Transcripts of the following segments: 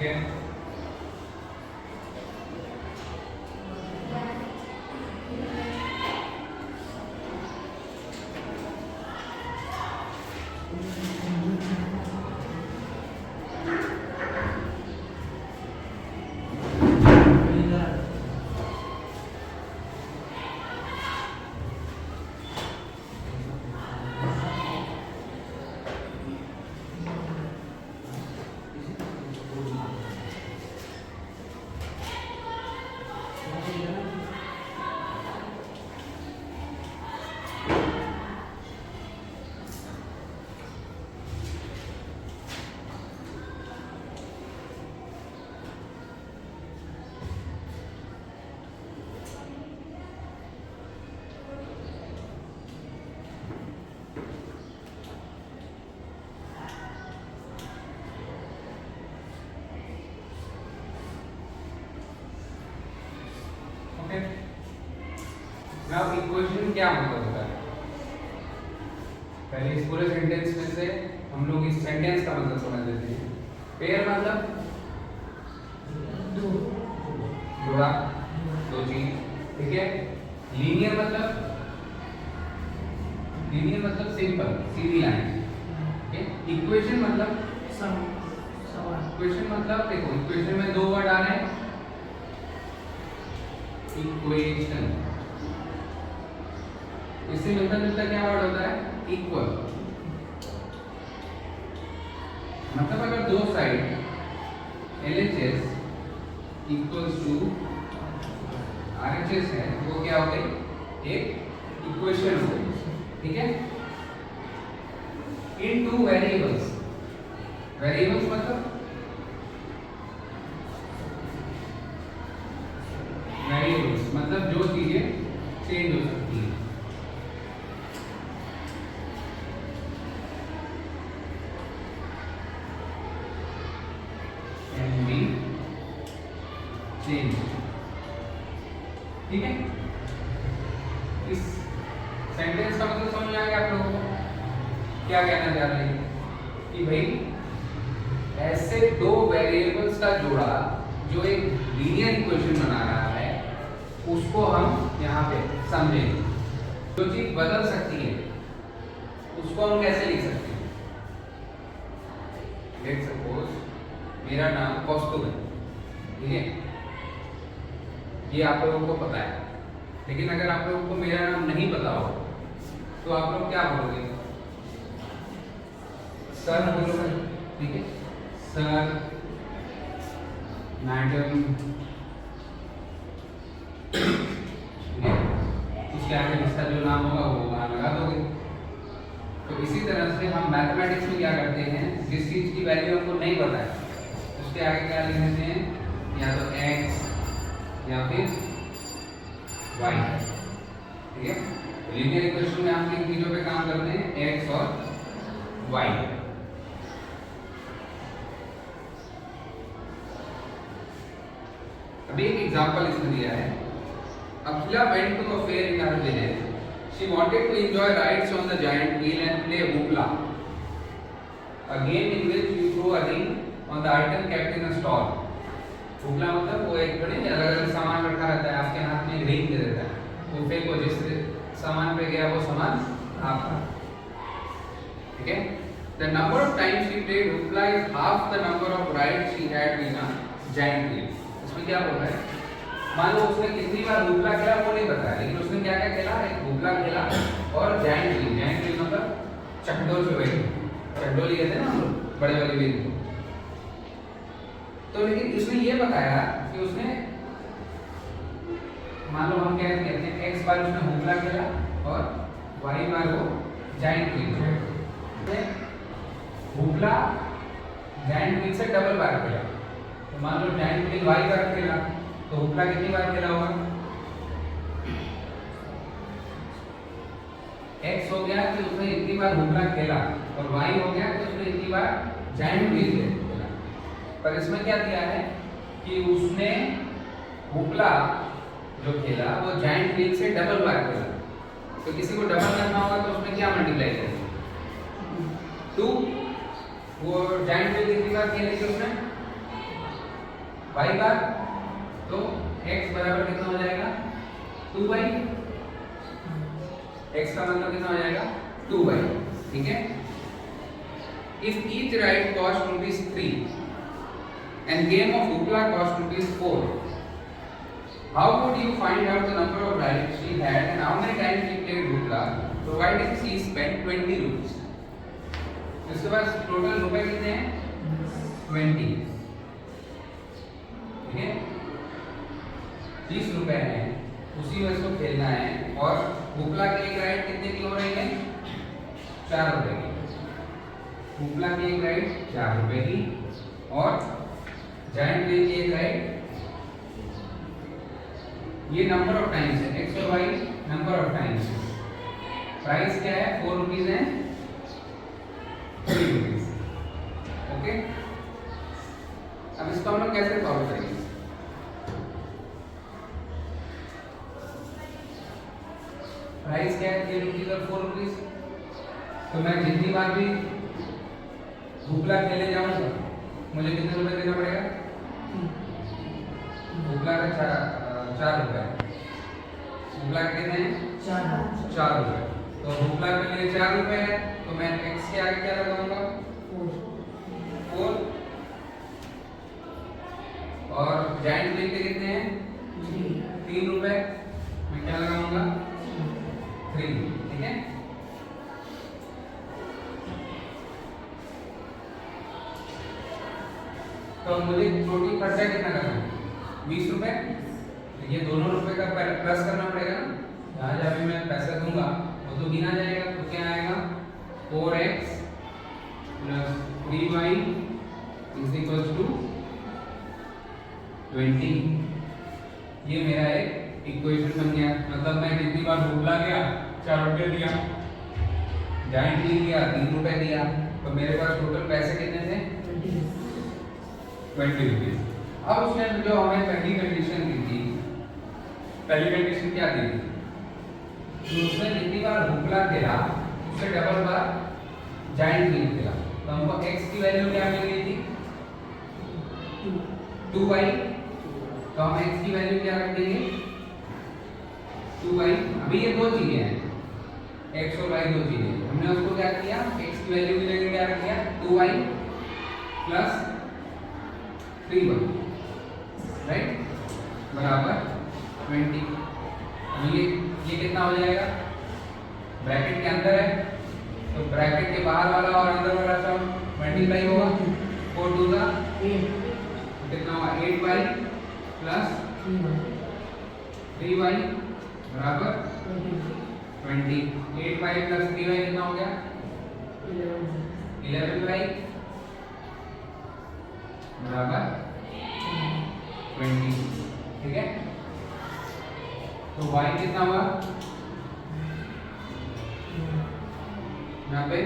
Okay अब equation क्या मतलब होता है? पहले इस पूरे सेंटेंस में से हम लोग इस सेंटेंस का मतलब समझ लेते हैं। पेयर मतलब जोड़ा, दो चीज, ठीक है। लीनियर मतलब सिंपल, सीधी लाइन, ठीक है। इक्वेशन मतलब इक्वेशन मतलब देखो, इक्वेशन में दो वर्ड आ रहे हैं, इक्वेशन, इससे मिलता जुलता क्या वर्ड होता है? इक्वल। मतलब अगर दो side LHS equals to RHS है, वो क्या हो गई? एक इक्वेशन हो गई, ठीक है। इन टू वेरिएबल्स, वेरिएबल्स मतलब जो चीजें चेंज हो सकती है। चेंज, ठीक है। इस सेंटेंस का मतलब समझ में आ गया आप लोगों को? क्या कहना चाह रहे हैं कि भाई ऐसे दो वेरिएबल्स का जोड़ा जो एक लीनियर इक्वेशन बना रहा है, उसको हम यहाँ पे समझेंगे। जो चीज बदल सकती है उसको हम कैसे लिख सकते हैं? लेट्स सपोज मेरा नाम कौस्तुभ है, ठीक है, ये आप लोगों को पता है। लेकिन अगर आप लोगों को मेरा नाम नहीं पता हो तो आप लोग क्या बोलोगे? सर बोलोगे, ठीक है। सर, मैडम, ठीक है। उसके आगे जिसका जो नाम होगा वो वहां लगा दोगे। तो इसी तरह से हम मैथमेटिक्स में क्या करते हैं, जिस चीज की वैल्यू हमको नहीं पता है उसके आगे क्या लिख देते हैं? या तो x या फिर y, ठीक है। लीनियर इक्वेशन में हम किन चीजों पे काम करते हैं? x और y। अभी एक एग्जांपल इसमें दिया है। अखिला went to a fair in her village. She wanted to enjoy rides on the giant wheel and play hoopla, a game in which you throw a ring on the item kept in a stall. होपला मतलब वो एक बड़े अलग अलग सामान रखा रहता है, आपके हाथ में एक रिंग दे देता है, वो फेंको, जिस सामान पे गया वो सामान आपका, ठीक है। The number of times she played hoopla is half the number of rides she had in a giant wheel. इसमें क्या बोल रहा है? मान लो उसने कितनी बार होपला खेला वो नहीं बताया, लेकिन उसने क्या क्या खेला? एक होपला खेला और जायंट व्हील मतलब चकडोल पे बैठे, चकडोल कहते हैं ना हम लोग, बड़े वाले व्हील को। तो लेकिन उसने ये बताया कि उसने, मान लो हम क्या कहते हैं, x बार उसने होपला खेला और y बार वो जायंट व्हील, होपला जायंट व्हील से डबल बार खेला। तो मान लो जायंट व्हील y बार खेला तो होपला कितनी बार खेला होगा? x हो गया कि उसने इतनी बार होपला खेला और y हो गया कि उसने इतनी बार जायंट व्हील खेला। पर इसमें क्या दिया है कि उसने होपला जो खेला वो जायंट व्हील से डबल बार खेला। तो किसी को डबल करना होगा तो उसमें क्या मल्टीप्लाई करेंगे? 2। वो जायंट व्हील कितनी बार खेली थी उसने? y बार, तो x बराबर कितना हो जाएगा 2y, x का मतलब कितना हो जाएगा 2y, ठीक है। If each ride cost ₹3 and game of Hoopla cost ₹4, how would you find out the number of rides she had and how many times she played Hoopla, providing she spent ₹20? इसके पास total रुपए कितने हैं 20, ठीक है, 30 रुपए हैं, उसी में इसको खेलना है। और Hoopla की एक राइड कितने की हो रही है 4 रुपए की, Hoopla की एक राइड 4 रुपए की, और जायंट व्हील की एक राइड, ये नंबर ऑफ टाइम्स है, एक्स और Y number of times. Price क्या है 4 रुपीज है 3 रुपीज, ओके। अब इसको हम लोग कैसे सॉल्व करेंगे, प्राइस क्या है 3 रुपीज और 4 रुपीज, तो मैं जितनी बार भी Hoopla खेलने जाऊंगा मुझे कितने रुपए देना पड़ेगा, Hoopla का 4 रुपए, Hoopla के कितने हैं 4 रुपए, तो Hoopla के लिए 4 रुपए है, तो मैं x के आगे क्या लगाऊंगा 4, और जायंट व्हील के कितने हैं 3 रुपए, मैं क्या लगाऊंगा 3, ठीक है। तो मुझे टोटल खर्चा कितना करना है 20 रुपए, ये दोनों रुपए का प्लस करना पड़ेगा ना, जहाँ जहाँ भी मैं पैसा दूंगा वो तो गिना जाएगा, तो क्या आएगा 4x plus 3y is equals to 20। ये मेरा एक इक्वेशन बन गया, मतलब मैं जितनी बार Hoopla गया 4 रुपए दिया, जायंट व्हील लिया 3 रुपए दिया, तो मेरे पास टोटल पैसे कितने थे 20 रुपीज। अब उसने जो हमें पहली कंडीशन दी थी, पहली कंडीशन क्या दी थी, तो उसने जितनी बार Hoopla खेला उससे डबल बार जायंट व्हील खेला, तो हमको x की वैल्यू क्या मिल गई थी 2y, तो हम x की वैल्यू क्या रख देंगे 2y। अभी ये दो चीजें हैं, x और y दो चीजें, हमने उसको क्या किया x की वैल्यू की जगह क्या रख दिया 2y प्लस 3y, राइट, बराबर 20। अब ये कितना हो जाएगा, ब्रैकेट के अंदर है तो ब्रैकेट के बाहर वाला और अंदर वाला टर्म मल्टीप्लाई होगा, 4 2 का 8, कितना होगा 8y प्लस 3y बराबर 20। 8y प्लस 3y कितना हो गया 11y बराबर 20, ठीक है। तो y कितना हुआ यहाँ पे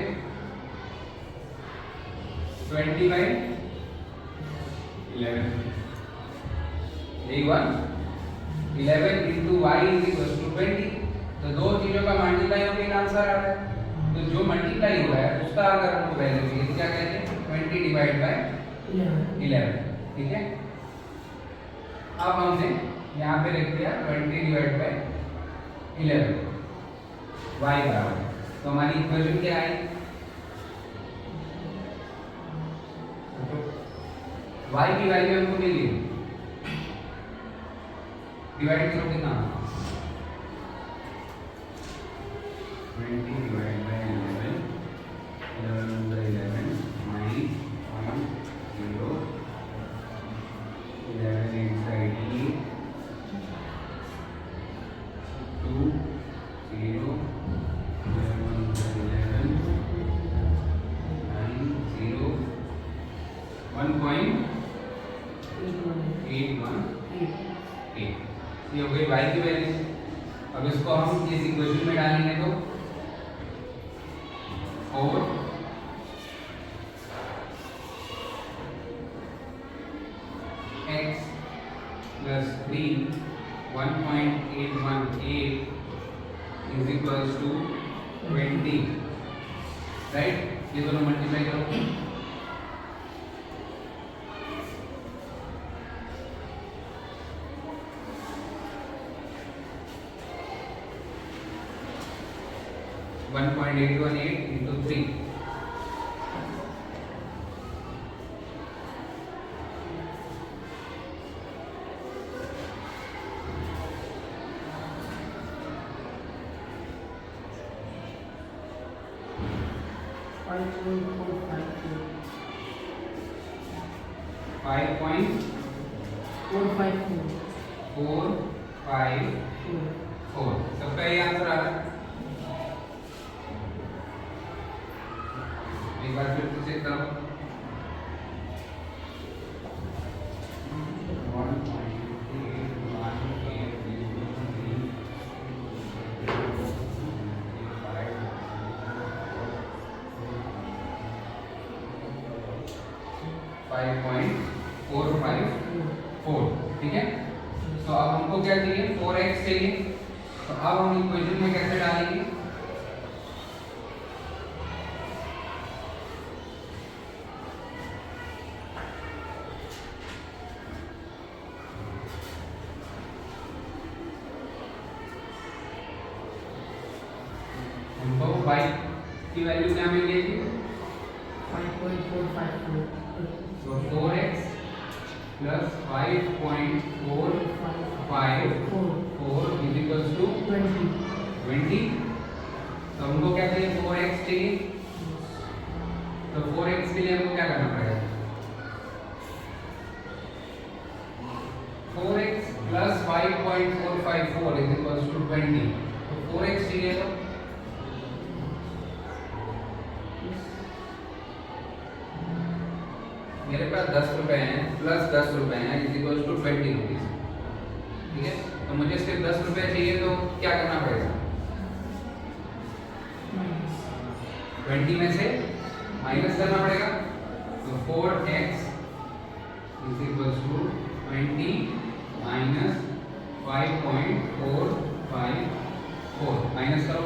20/11, यही 11 into y is equal to 20। तो दो चीजों का मल्टीप्लाई होकर एक आंसर आ रहा है, तो जो मल्टीप्लाई हो रहा है उसका अगर हमको वैल्यू चाहिए तो क्या कहते हैं 20 डिवाइड बाय 11, ठीक है। अब हमने यहाँ पे लिख दिया 20 डिवाइड बाय 11 y बराबर, तो हमारी इक्वेशन क्या आई y की वैल्यू हमको मिल गई, डिवाइड करो कितना 20 divide by 11, 11 by 11 minus 1 0, 11 inside e 2 0, 11 by 11 9 0 1.818, ये हो गई y की वैल्यू। अब इसको हम इस इक्वेशन में डालेंगे तो 4 x plus 3 1.818 is equals to 20, right. ये दोनों मल्टीप्लाई करो 1.818 into 3. Five point 454. सबका ये आंसर आ रहा है। एक बार फिर से चेक करो। 5.454, ठीक है। तो अब हमको क्या चाहिए, 4x चाहिए। तो अब हम इक्वेशन में कैसे डालेंगे, हमको y की वैल्यू क्या मिलेगी, 5.454. तो 4x plus 5.454 is equals to 20। तो हमको क्या चाहिए, 4x चाहिए। तो 4x के लिए हमको क्या करना पड़ेगा, 4x plus 5.454 is equals to 20। तो 4x चाहिए, तो मेरे पास 10 रुपए हैं प्लस 10 रुपए हैं इज इक्वल टू 20 रुपीज, ठीक है। तो मुझे सिर्फ 10 रुपए चाहिए, तो क्या करना पड़ेगा, 20 में से माइनस करना पड़ेगा। तो 4x is equal to 20 minus 5.454, minus करो।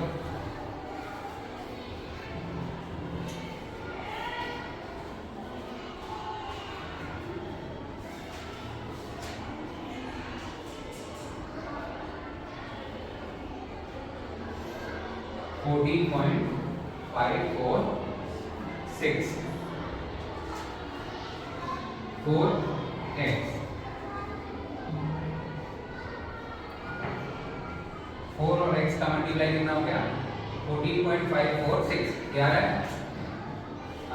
14.546 4x 4 और x का मल्टीप्लाई कितना हो गया, 14.546। क्या है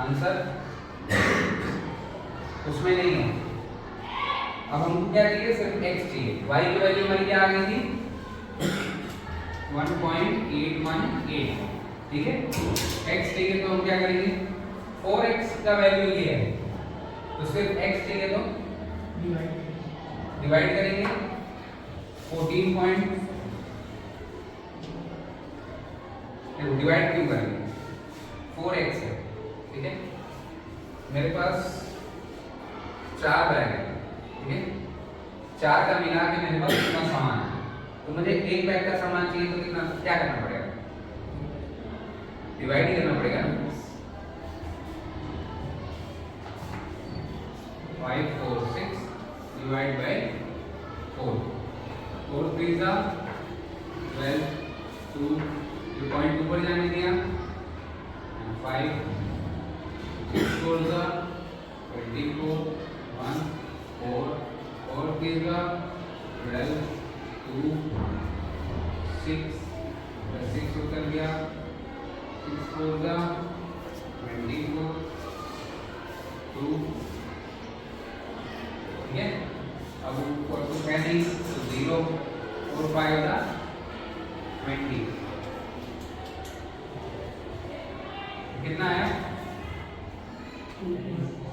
आंसर, उसमें नहीं है। अब हमको क्या चाहिए, सिर्फ x चाहिए। y की वैल्यू हमारी क्या आ गई थी, 1.818, ठीक है। x चाहिए तो हम क्या करेंगे, 4x का वैल्यू ये है, तो सिर्फ x चाहिए तो डिवाइड करेंगे 14 डिवाइड क्यों करेंगे, 4x है, ठीक है। मेरे पास 4 बैग है, ठीक है। 4 का मिला के मेरे पास कितना सामान है, तो मुझे एक बैग का सामान चाहिए, तो कितना क्या करना पड़ेगा, डिवाइड ही करना पड़ेगा ना। 546 डिवाइड बाय 4, 4 3 जा 12, 2 ये पॉइंट ऊपर जाने दिया, 5 6 4 जा 24, 1 4 4 3 जा 12, 2 6 6 उतर गया, 6 4 जा 24, 2, ठीक है। अब ऊपर तो है नहीं, तो 0 और 5 था 20, कितना है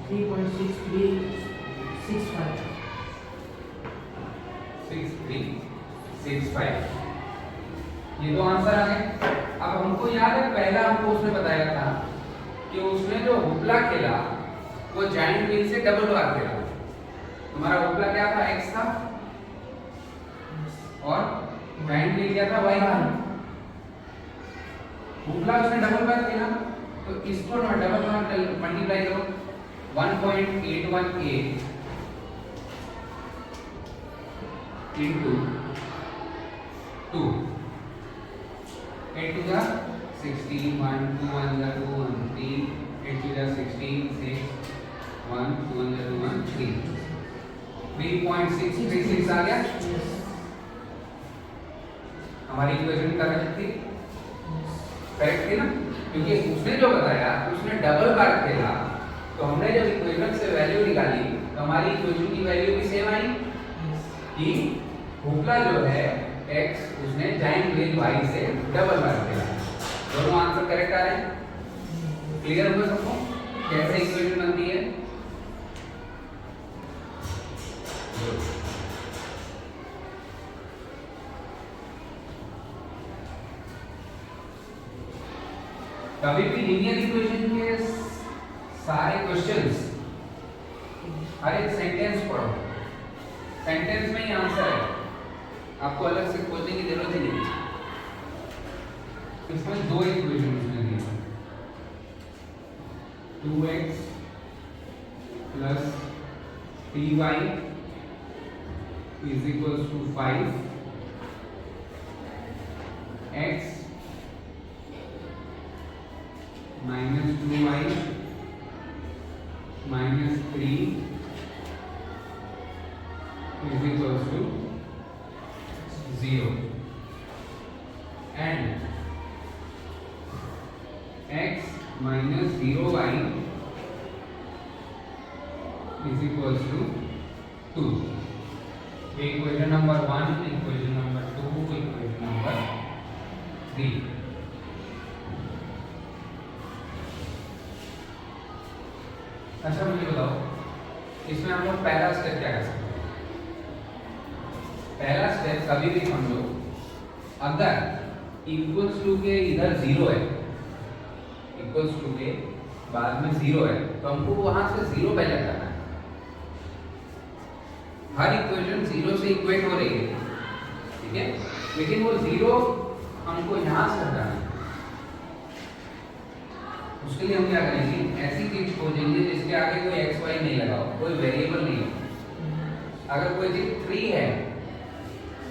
6365। ये तो आंसर आ गए। अब हमको याद है, पहला हमको उसने बताया था कि उसने जो हुपला खेला वो जायंट व्हील से डबल बार खेला। हमारा हुपला क्या था, x था, और जायंट व्हील क्या था, y था। हुपला उसने डबल बार खेला, तो इसको ना डबल बार मल्टीप्लाई करो, 1.818 into 2, 8 2 जा 16 1 2 1 2 1 3 8 2 16 6 1 2 1 1 3 3.636 आ गया। हमारी इक्वेशन करेक्ट थी ना, क्योंकि उसने जो बताया उसने डबल बार खेला, तो हमने जब इक्वेशन से वैल्यू निकाली तो हमारी इक्वेशन की वैल्यू भी सेम आई कि हुपला जो है x उसने जाइंट व्हील y से डबल बार खेला। दोनों आंसर करेक्ट आ रहे हैं। क्लियर हुआ सबको कैसे इक्वेशन बनती है? कभी भी लीनियर इक्वेशन के सारे क्वेश्चंस हर एक सेंटेंस पढ़ो, सेंटेंस में ही आंसर है, आपको अलग से खोजने की जरूरत ही नहीं। इसमें दो इक्वेशन उसने दी है, 2x plus 3y is equals to 5, x minus 2y minus 3 is equals to 0, and x minus 0y is equals to 2. Equation number 1, equation number 2, equation number 3. अच्छा मुझे बताओ इसमें हम लोग पहला स्टेप क्या कर सकते हैं? पहला स्टेप कभी भी समझो, अगर इक्वल्स टू के इधर जीरो है, इक्वल्स टू के बाद में जीरो है, तो हमको वहां से जीरो पहले करना है। हर इक्वेशन जीरो से इक्वेट हो रही है, ठीक है, लेकिन वो जीरो हमको यहां से हटाना है। उसके लिए हम क्या करेंगे, ऐसी चीज खोजेंगे जिसके आगे कोई एक्स वाई नहीं लगा हो, कोई वेरिएबल नहीं हो। अगर कोई चीज 3 है,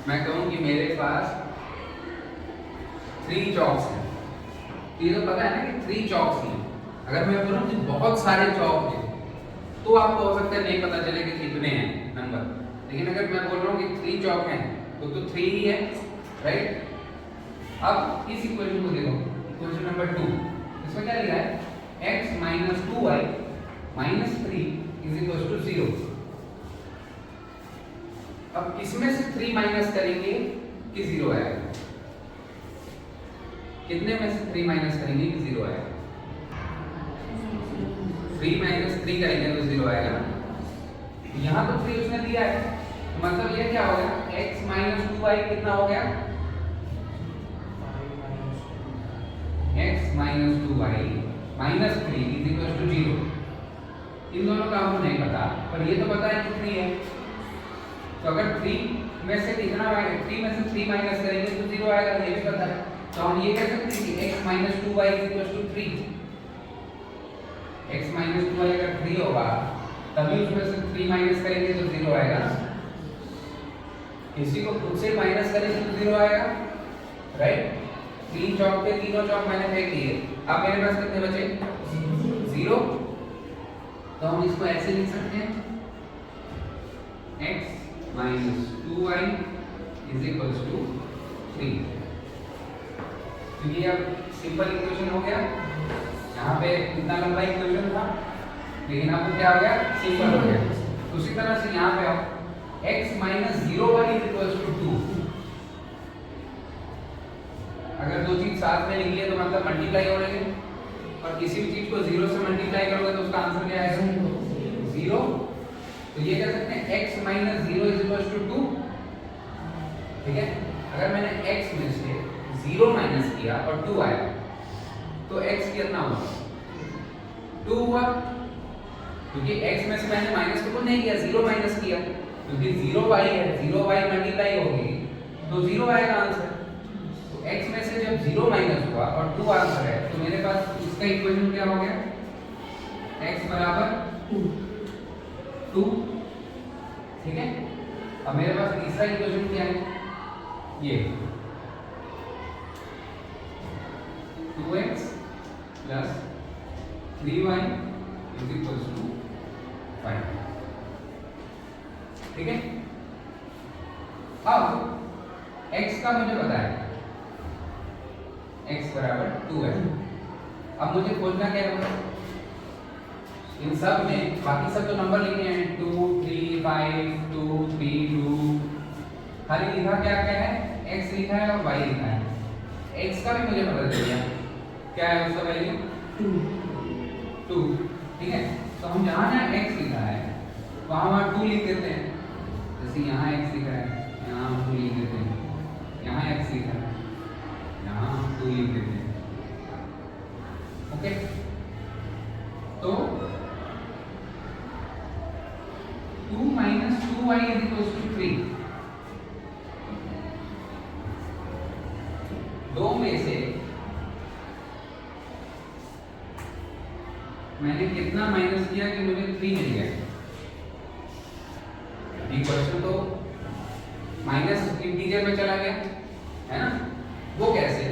मैं कहूं कि मेरे पास 3 चॉक्स हैं, ये तो पता है ना कि 3 चॉक्स हैं। अगर मैं बोलूं कि बहुत सारे चॉक हैं तो आपको हो सकता है नहीं पता चले कि कितने हैं नंबर, लेकिन अगर मैं बोल रहा हूं कि 3 चॉक हैं तो 3 ही है, राइट। अब इस इक्वेशन को देखो, इक्वेशन नंबर 2, इसमें क्या लिखा है, x minus 2y minus 3 is equals to 0। अब इसमें से 3 माइनस करेंगे कि 0 आएगा, कितने में से 3 माइनस करेंगे कि 0 आएगा? 3 माइनस 3 करेंगे तो 0 आएगा ना। यहाँ तो 3 उसने दिया है, तो मतलब ये क्या हो गया, x minus 2y कितना हो गया, x minus 2y minus 3 is equals to 0। इन दोनों का हमको नहीं पता, पर ये तो पता है कितनी है। तो अगर 3 में से कितना आएगा, 3 में से 3 माइनस करेंगे तो 0 आएगा, ये भी पता है। तो हम ये कह सकते हैं कि x minus 2y is equals to 3। x minus 2y अगर 3 होगा तभी उसमें से 3 माइनस करेंगे तो 0 आएगा। इसी को खुद से माइनस करेंगे तो 0 आएगा, राइट। 3 चौक पे तीनों चौक मैंने फेंक दिए, अब मेरे पास कितने बचे, 0। तो हम इसको ऐसे लिख सकते हैं, x minus 2y is equals to 3। क्योंकि अब सिंपल इक्वेशन हो गया, यहाँ पे इतना लंबा इक्वेशन था, लेकिन अब क्या हो गया, सिंपल हो गया। उसी तरह से यहाँ पे आओ, x minus 0y is equals to 2। अगर दो चीज साथ में लिखी है तो मतलब मल्टीप्लाई हो रही है, और किसी भी चीज को 0 से मल्टीप्लाई करोगे तो उसका आंसर क्या आएगा, 0। तो ये कह सकते हैं x minus 0 is equals to 2, ठीक है। अगर मैंने x में से 0 माइनस किया और 2 आया तो x कितना हुआ, 2 हुआ, क्योंकि x में से मैंने माइनस तो नहीं किया, 0 माइनस किया, क्योंकि 0y है, 0y मल्टीप्लाई होगी तो 0 आएगा आंसर। तो x में से जब 0 माइनस हुआ और 2 आंसर है, तो मेरे पास इसका इक्वेशन क्या हो गया, x बराबर 2, ठीक है। अब मेरे पास तीसरा इक्वेशन क्या है, ये 2 plus 3y is equal to 5। ठीक है, अब x का मुझे पता है, x बराबर 2 है। अब मुझे खोजना क्या होगा, इन सब में बाकी सब तो नंबर लिखे हैं 2 3 5 2 3 2, खाली लिखा क्या क्या है, x लिखा है और y लिखा है। x का भी मुझे पता चल गया, क्या है उसका वैल्यू 2। ठीक है, तो हम जहाँ जहाँ x लिखा है वहाँ 2 लिख देते हैं। जैसे यहाँ x लिखा है, यहाँ हम 2 लिख देते हैं, यहाँ x लिखा है, यहाँ हम 2 लिख देते हैं। ओके, तो 2 minus 2y is equals to 3। दो में से मैंने कितना माइनस किया कि मुझे 3 मिल गया। ये क्वेश्चन तो माइनस इंटीजर में चला गया है ना, वो कैसे,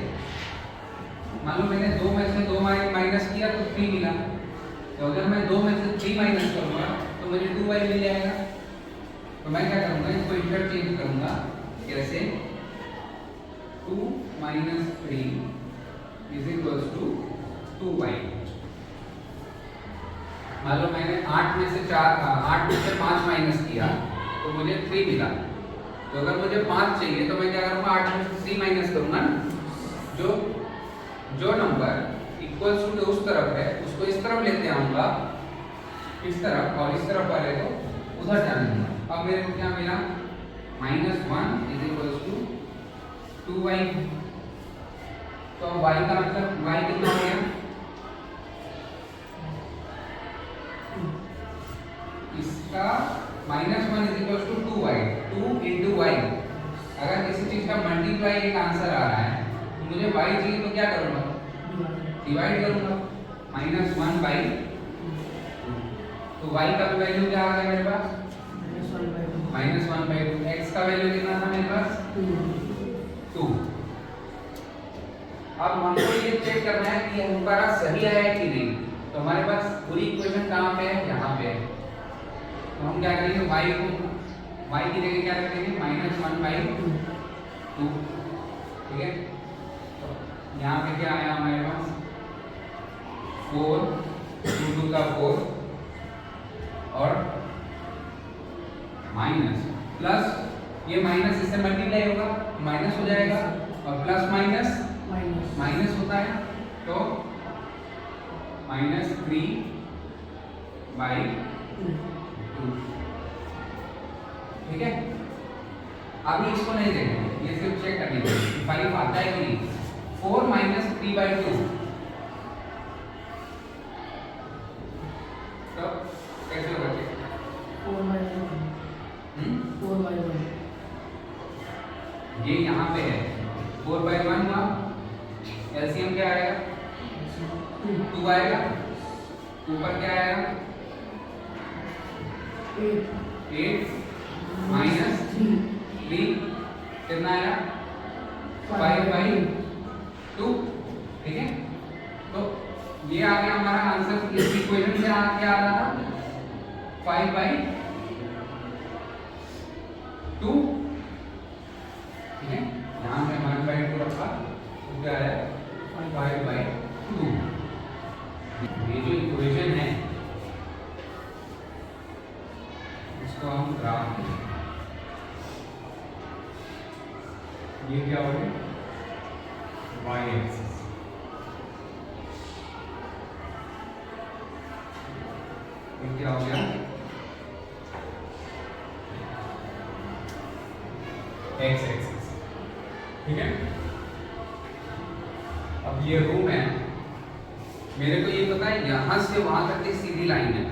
मान लो मैंने 2 में से 2 माइनस किया तो 3 मिला, तो अगर मैं 2 में से 3 माइनस करूंगा तो मुझे 2y मिल जाएगा। तो मैं क्या करूंगा, इसको इंटरचेंज करूंगा, कैसे 2 minus 3 is equals to 2y। मान लो मैंने 8 में से 5 माइनस किया तो मुझे 3 मिला। तो अगर मुझे 5 चाहिए तो मैं क्या करूंगा, 8 में से 3 माइनस करूंगा ना, जो नंबर इक्वल्स टू उस तरफ है उसको इस तरफ लेते आऊंगा, इस तरफ, और इस तरफ वाले को उधर जाने दूंगा। अब मेरे को क्या मिला, -1 इज इक्वल्स टू 2y। तो y का मतलब y कितना हो गया, इसका -1 is equals to 2y, 2 into y। अगर किसी चीज का मल्टीप्लाई एक आंसर आ रहा है तो मुझे y चाहिए तो क्या करूंगा, डिवाइड करूंगा, -1/2। तो y का वैल्यू क्या आ गया मेरे पास, -1/2। x का वैल्यू कितना था मेरे पास, 2। अब हमको ये चेक करना है कि हमारा सही आया है कि नहीं। तो हमारे पास पूरी इक्वेशन कहाँ पे है, यहाँ पे है। तो हम क्या करेंगे, y की जगह क्या रखेंगे, -1/2। ठीक है, तो यहाँ पे क्या आया हमारे पास, 4, 2 का 4 और माइनस प्लस, ये माइनस इससे मल्टीप्लाई होगा, माइनस हो जाएगा, और प्लस माइनस माइनस होता है, तो -3/2। ठीक है, अभी इसको नहीं देखेंगे, ये सिर्फ चेक करने के लिए 5 आता है कि नहीं। 4 - 3/2 तो कैसे होगा, 4/1 ये यहाँ पे है, 4/1 हुआ, एलसीएम क्या आएगा, 2 आएगा, ऊपर क्या आएगा, 8 माइनस 3 कितना आया, 5/2। ठीक है, तो ये आ गया हमारा आंसर। इस इक्वेशन से क्या आ रहा था, 5/2। ठीक है, यहाँ पे 1/2 रखा तो क्या है, 5/2। ये जो इक्वेशन है इसको हम ग्राफ, ये क्या हो गया, y एक्सिस। ये क्या हो गया, x एक्सिस। ठीक है, अब ये रूम है, मेरे को ये पता है यहां से वहां तक की सीधी लाइन है,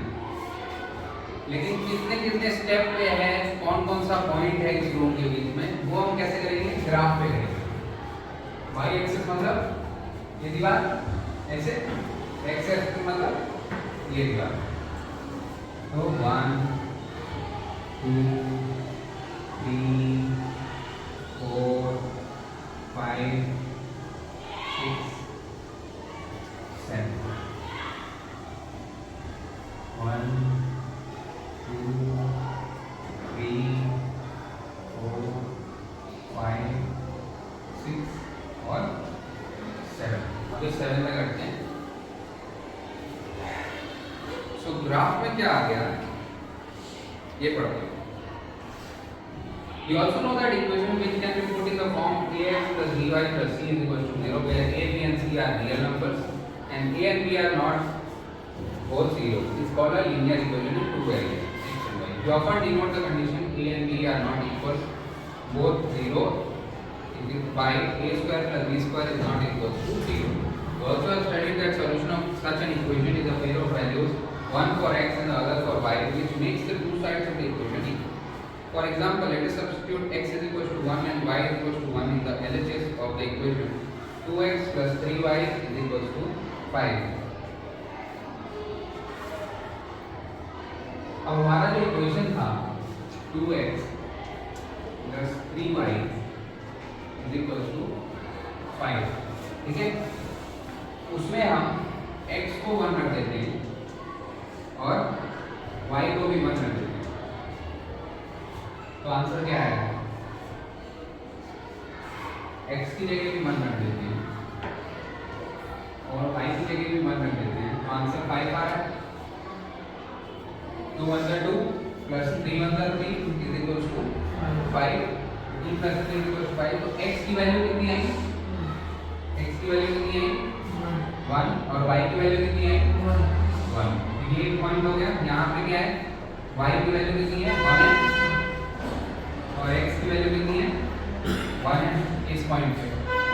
लेकिन कितने कितने स्टेप पे है, कौन कौन सा पॉइंट है इस रूम के बीच में, वो हम कैसे करेंगे, ग्राफ पे करेंगे। y एक्सिस मतलब ये दीवार, ऐसे x एक्सिस मतलब ये दीवार। तो 1 2 3 4 5 6 7 ये पढ़ते हैं. You also know that equation which can be put in the form ax plus by plus c is equal to 0, where a, b and c are real numbers and a and b are not both 0. It's called a linear equation in two variables, x and y. We often denote the condition a and b are not equal, both 0, by a square plus b square is not equal to 0. We also have studied that solution of such an equation is a pair of values, one for x and the other for y, which makes the two sides of the equation equal. For example, let us substitute x is equal to 1 and y is equal to 1 in the LHS of the equation. 2x plus 3y is equal to 5. अब हमारा जो equation था 2x plus 3y is equal to 5, ठीक है, उसमें हम x को 1 रख देते हैं और y को भी 1 रख देते हैं, तो आंसर क्या आएगा? x की जगह भी 1 रख देते हैं और y की जगह भी 1 रख देते हैं, तो आंसर 5 आ रहा है. 2 1 2 plus 3 1 3 is equals to 5. 2 plus 3 is equals to 5. तो x की वैल्यू कितनी आई? x की वैल्यू कितनी आई? 1. और y की वैल्यू कितनी आई? 1. ये एक पॉइंट हो गया. यहाँ पे क्या है? y की वैल्यू कितनी है? 1 है और x की वैल्यू कितनी है? 1 है. इस पॉइंट पे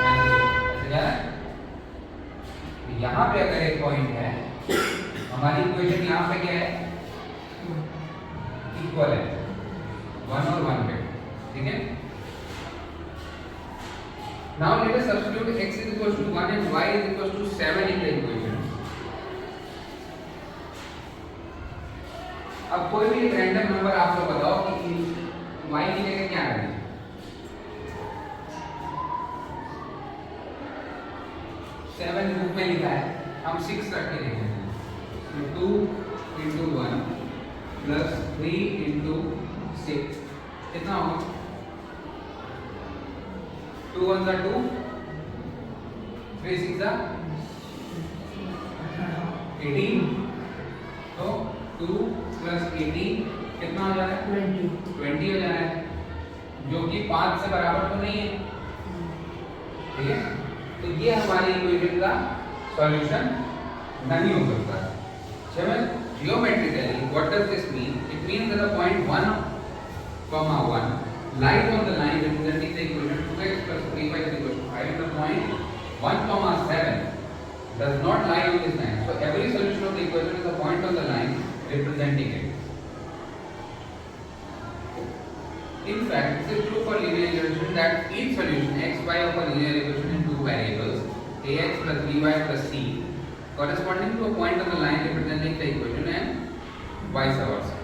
ऐसे जा रहा है. यहाँ पे अगर एक पॉइंट है, हमारी इक्वेशन यहाँ पे क्या है? इक्वल है 1 और 1 पे, ठीक है. Now let us substitute x is equal to 1 and y is equal to 7 in the equation. अब कोई भी एक रैंडम नंबर आप लोग बताओ कि y की जगह क्या रखें? 7 बुक में लिखा है, हम 6 रख के देखेंगे. 2 into 1 plus 3 into 6 कितना होगा? 2 1 2, 3 6 18. तो 2 plus 18 कितना हो जा रहा है? 20 हो जा रहा है, जो कि 5 से बराबर तो नहीं है, ठीक है. तो ये हमारी इक्वेशन का सॉल्यूशन नहीं हो सकता. Geometrically, what does this mean? It means that the point 1, 1 lies on the line representing the equation 2x plus 3y is equal to 5, and the point 1, 7 does not lie on this line. So every solution of the equation is a point on the line representing it. In fact, it is true for linear equation that each solution x, y of a linear equation in two variables ax plus by plus c corresponding to a point on the line representing the equation and vice versa.